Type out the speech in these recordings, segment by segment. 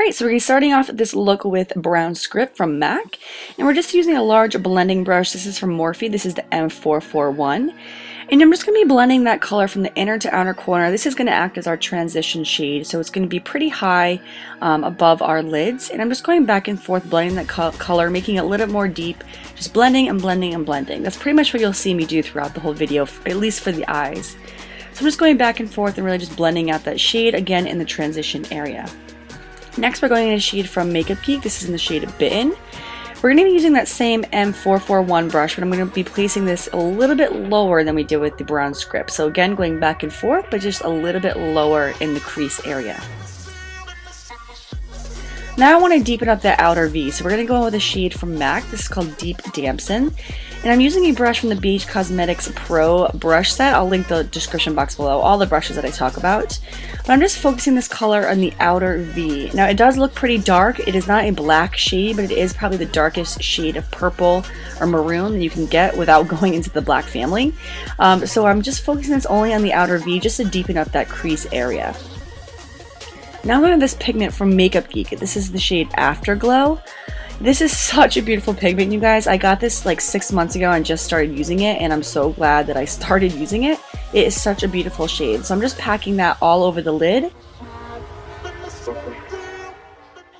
Alright, so we're starting off this look with Brown Script from MAC, and we're just using a large blending brush. This is from Morphe. This is the M441, and I'm just going to be blending that color from the inner to outer corner. This is going to act as our transition shade, so it's going to be pretty high above our lids, and I'm just going back and forth blending that color, making it a little bit more deep, just blending and blending and blending. That's pretty much what you'll see me do throughout the whole video, at least for the eyes. So I'm just going back and forth and really just blending out that shade again in the transition area. Next, we're going in a shade from Makeup Geek. This is in the shade Bitten. We're going to be using that same M441 brush, but I'm going to be placing this a little bit lower than we did with the Brown Script. So again, going back and forth, but just a little bit lower in the crease area. Now I want to deepen up that outer V, so we're going to go in with a shade from MAC. This is called Deep Damson. And I'm using a brush from the BH Cosmetics Pro brush set. I'll link the description box below, all the brushes that I talk about. But I'm just focusing this color on the outer V. Now it does look pretty dark. It is not a black shade, but it is probably the darkest shade of purple or maroon that you can get without going into the black family. So I'm just focusing this only on the outer V just to deepen up that crease area. Now I'm going to this pigment from Makeup Geek. This is the shade Afterglow. This is such a beautiful pigment, you guys. I got this like 6 months ago and just started using it, and I'm so glad that I started using it. It is such a beautiful shade. So I'm just packing that all over the lid.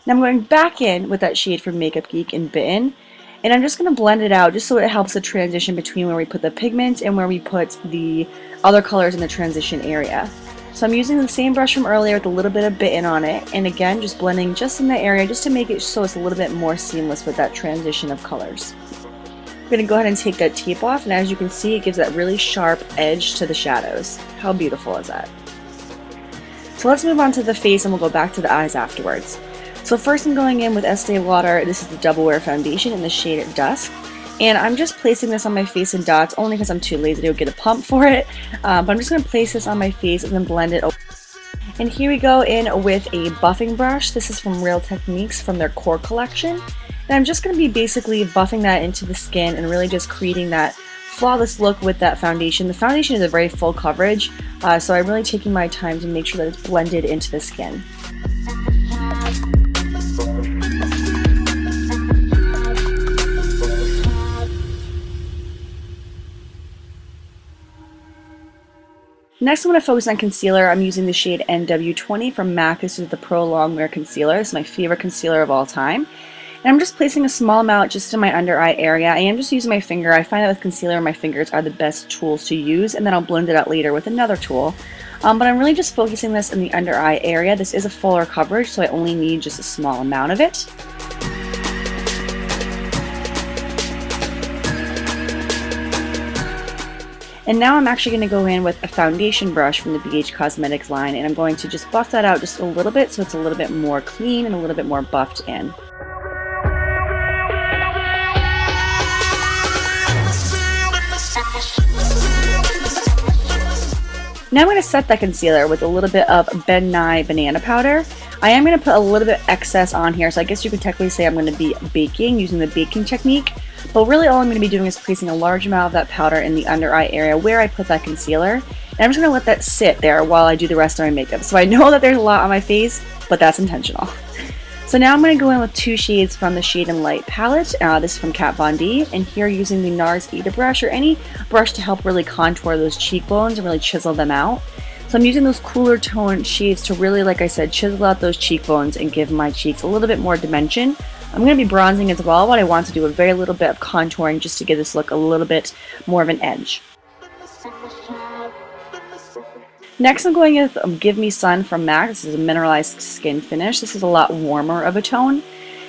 Now I'm going back in with that shade from Makeup Geek in Bitten, and I'm just going to blend it out just so it helps the transition between where we put the pigment and where we put the other colors in the transition area. So I'm using the same brush from earlier with a little bit of Bitten on it, and again just blending just in the area just to make it so it's a little bit more seamless with that transition of colors. I'm going to go ahead and take that tape off, and as you can see it gives that really sharp edge to the shadows. How beautiful is that? So let's move on to the face and we'll go back to the eyes afterwards. So first I'm going in with Estee Lauder. This is the Double Wear Foundation in the shade Dusk. And I'm just placing this on my face in dots only because I'm too lazy to get a pump for it. But I'm just going to place this on my face and then blend it over. And here we go in with a buffing brush. This is from Real Techniques from their Core collection. And I'm just going to be basically buffing that into the skin and really just creating that flawless look with that foundation. The foundation is a very full coverage, so I'm really taking my time to make sure that it's blended into the skin. Next, I'm going to focus on concealer. I'm using the shade NW20 from MAC. This is the Prolongwear concealer. This is my favorite concealer of all time. And I'm just placing a small amount just in my under eye area. I am just using my finger. I find that with concealer, my fingers are the best tools to use, and then I'll blend it out later with another tool. But I'm really just focusing this in the under eye area. This is a fuller coverage, so I only need just a small amount of it. And now I'm actually going to go in with a foundation brush from the BH Cosmetics line, and I'm going to just buff that out just a little bit so it's a little bit more clean and a little bit more buffed in. Now I'm going to set that concealer with a little bit of Ben Nye banana powder. I am going to put a little bit excess on here, so I guess you could technically say I'm going to be baking using the baking technique. But really all I'm going to be doing is placing a large amount of that powder in the under eye area where I put that concealer. And I'm just going to let that sit there while I do the rest of my makeup. So I know that there's a lot on my face, but that's intentional. So now I'm going to go in with two shades from the Shade and Light palette. This is from Kat Von D. And here using the NARS Eda brush or any brush to help really contour those cheekbones and really chisel them out. So I'm using those cooler tone shades to really, like I said, chisel out those cheekbones and give my cheeks a little bit more dimension. I'm going to be bronzing as well, but I want to do a very little bit of contouring just to give this look a little bit more of an edge. Next I'm going with Give Me Sun from MAC. This is a mineralized skin finish. This is a lot warmer of a tone.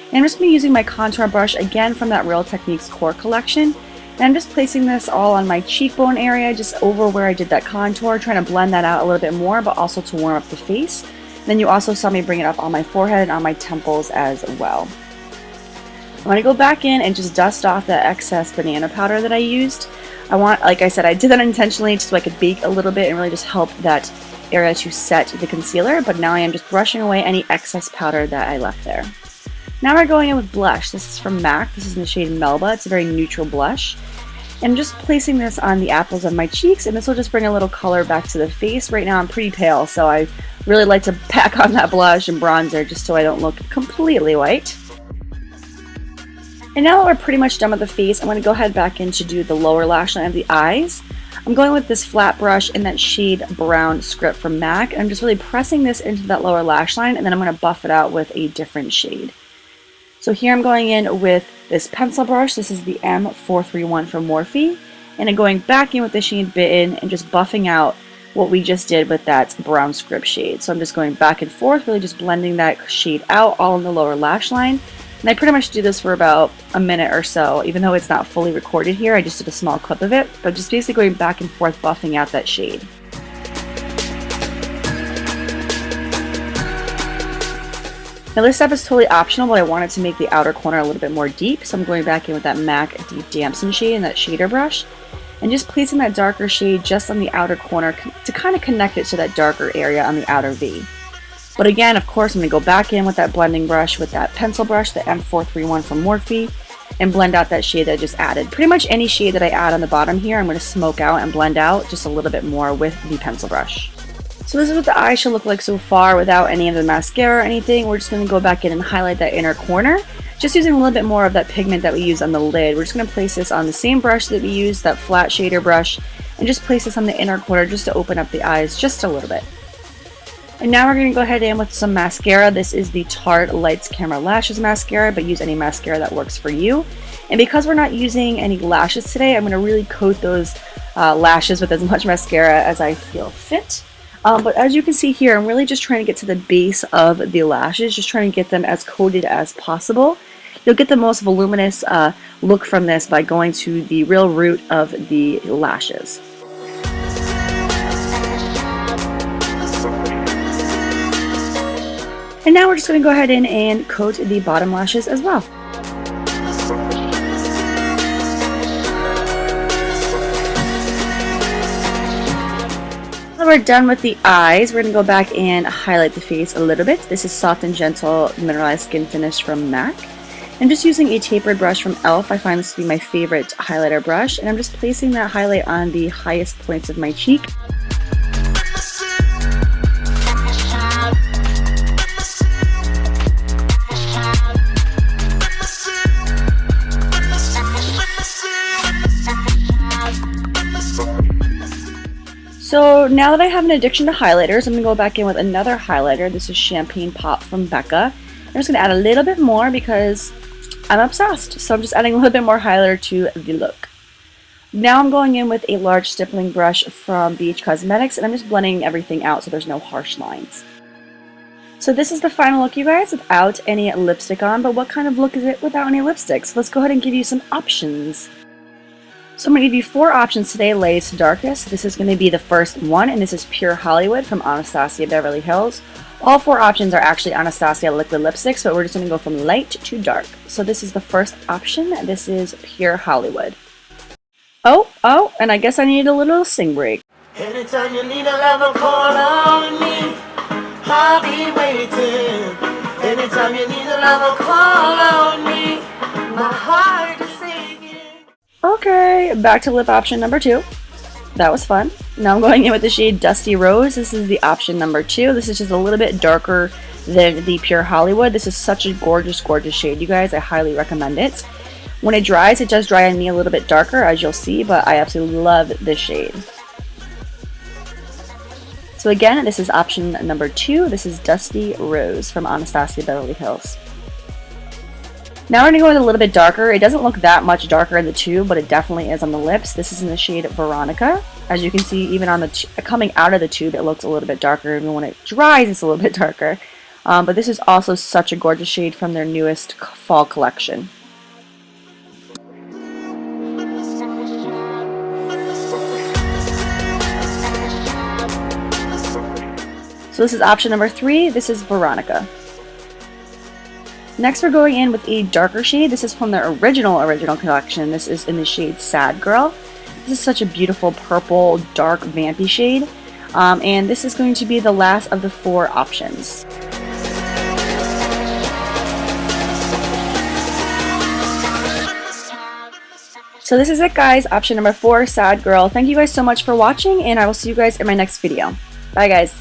And I'm just going to be using my contour brush again from that Real Techniques Core collection. And I'm just placing this all on my cheekbone area, just over where I did that contour, trying to blend that out a little bit more, but also to warm up the face. And then you also saw me bring it up on my forehead and on my temples as well. I'm going to go back in and just dust off that excess banana powder that I used. Like I said, I did that intentionally just so I could bake a little bit and really just help that area to set the concealer, but now I am just brushing away any excess powder that I left there. Now we're going in with blush. This is from MAC. This is in the shade Melba. It's a very neutral blush. I'm just placing this on the apples of my cheeks, and this will just bring a little color back to the face. Right now I'm pretty pale, so I Really like to pack on that blush and bronzer just so I don't look completely white. And now that we're pretty much done with the face, I'm going to go ahead back in to do the lower lash line of the eyes. I'm going with this flat brush in that shade Brown Script from MAC. And I'm just really pressing this into that lower lash line, and then I'm going to buff it out with a different shade. So here I'm going in with this pencil brush. This is the M431 from Morphe. And I'm going back in with the shade Bitten and just buffing out what we just did with that Brown Script shade. So I'm just going back and forth, really just blending that shade out all in the lower lash line. And I pretty much do this for about a minute or so, even though it's not fully recorded here. I just did a small clip of it, but just basically going back and forth buffing out that shade. Now this step is totally optional, but I wanted to make the outer corner a little bit more deep, so I'm going back in with that MAC Deep Damson shade and that shader brush, and just placing that darker shade just on the outer corner to kind of connect it to that darker area on the outer V. But again, of course, I'm going to go back in with that blending brush, with that pencil brush, the M431 from Morphe, and blend out that shade that I just added. Pretty much any shade that I add on the bottom here, I'm going to smoke out and blend out just a little bit more with the pencil brush. So this is what the eye should look like so far without any of the mascara or anything. We're just going to go back in and highlight that inner corner, just using a little bit more of that pigment that we use on the lid. We're just going to place this on the same brush that we used, that flat shader brush, and just place this on the inner corner just to open up the eyes just a little bit. And now we're going to go ahead in with some mascara. This is the Tarte Lights Camera Lashes Mascara, but use any mascara that works for you. And because we're not using any lashes today, I'm going to really coat those lashes with as much mascara as I feel fit. But as you can see here, I'm really just trying to get to the base of the lashes, just trying to get them as coated as possible. You'll get the most voluminous look from this by going to the real root of the lashes. And now we're just going to go ahead in and coat the bottom lashes as well. So we're done with the eyes. We're going to go back and highlight the face a little bit. This is Soft and Gentle Mineralized Skin Finish from MAC. I'm just using a tapered brush from e.l.f. I find this to be my favorite highlighter brush, and I'm just placing that highlight on the highest points of my cheek. So now that I have an addiction to highlighters, I'm going to go back in with another highlighter. This is Champagne Pop from Becca. I'm just going to add a little bit more because I'm obsessed. So I'm just adding a little bit more highlighter to the look. Now I'm going in with a large stippling brush from BH Cosmetics, and I'm just blending everything out so there's no harsh lines. So this is the final look, you guys, without any lipstick on. But what kind of look is it without any lipstick? So let's go ahead and give you some options. So I'm going to give you 4 options today, lightest to darkest. This is going to be the first one, and this is Pure Hollywood from Anastasia Beverly Hills. All 4 options are actually Anastasia liquid lipsticks, but we're just going to go from light to dark. So this is the first option. This is Pure Hollywood. Oh, and I guess I need a little sing break. Anytime you need a lover, call on me. I'll be waiting. Anytime you need a lover, call on me. My heart is singing. Okay, back to lip option number 2. That was fun. Now I'm going in with the shade Dusty Rose. This is the option number 2. This is just a little bit darker than the Pure Hollywood. This is such a gorgeous, gorgeous shade, you guys. I highly recommend it. When it dries, it does dry on me a little bit darker, as you'll see, but I absolutely love this shade. So again, this is option number 2. This is Dusty Rose from Anastasia Beverly Hills. Now we're going to go with a little bit darker. It doesn't look that much darker in the tube, but it definitely is on the lips. This is in the shade Veronica. As you can see, even on the coming out of the tube, it looks a little bit darker. Even when it dries, it's a little bit darker. But this is also such a gorgeous shade from their newest fall collection. So this is option number 3. This is Veronica. Next we're going in with a darker shade. This is from their original collection. This is in the shade Sad Girl. This is such a beautiful purple, dark, vampy shade. And this is going to be the last of the 4 options. So this is it, guys. Option number 4, Sad Girl. Thank you guys so much for watching, and I will see you guys in my next video. Bye, guys.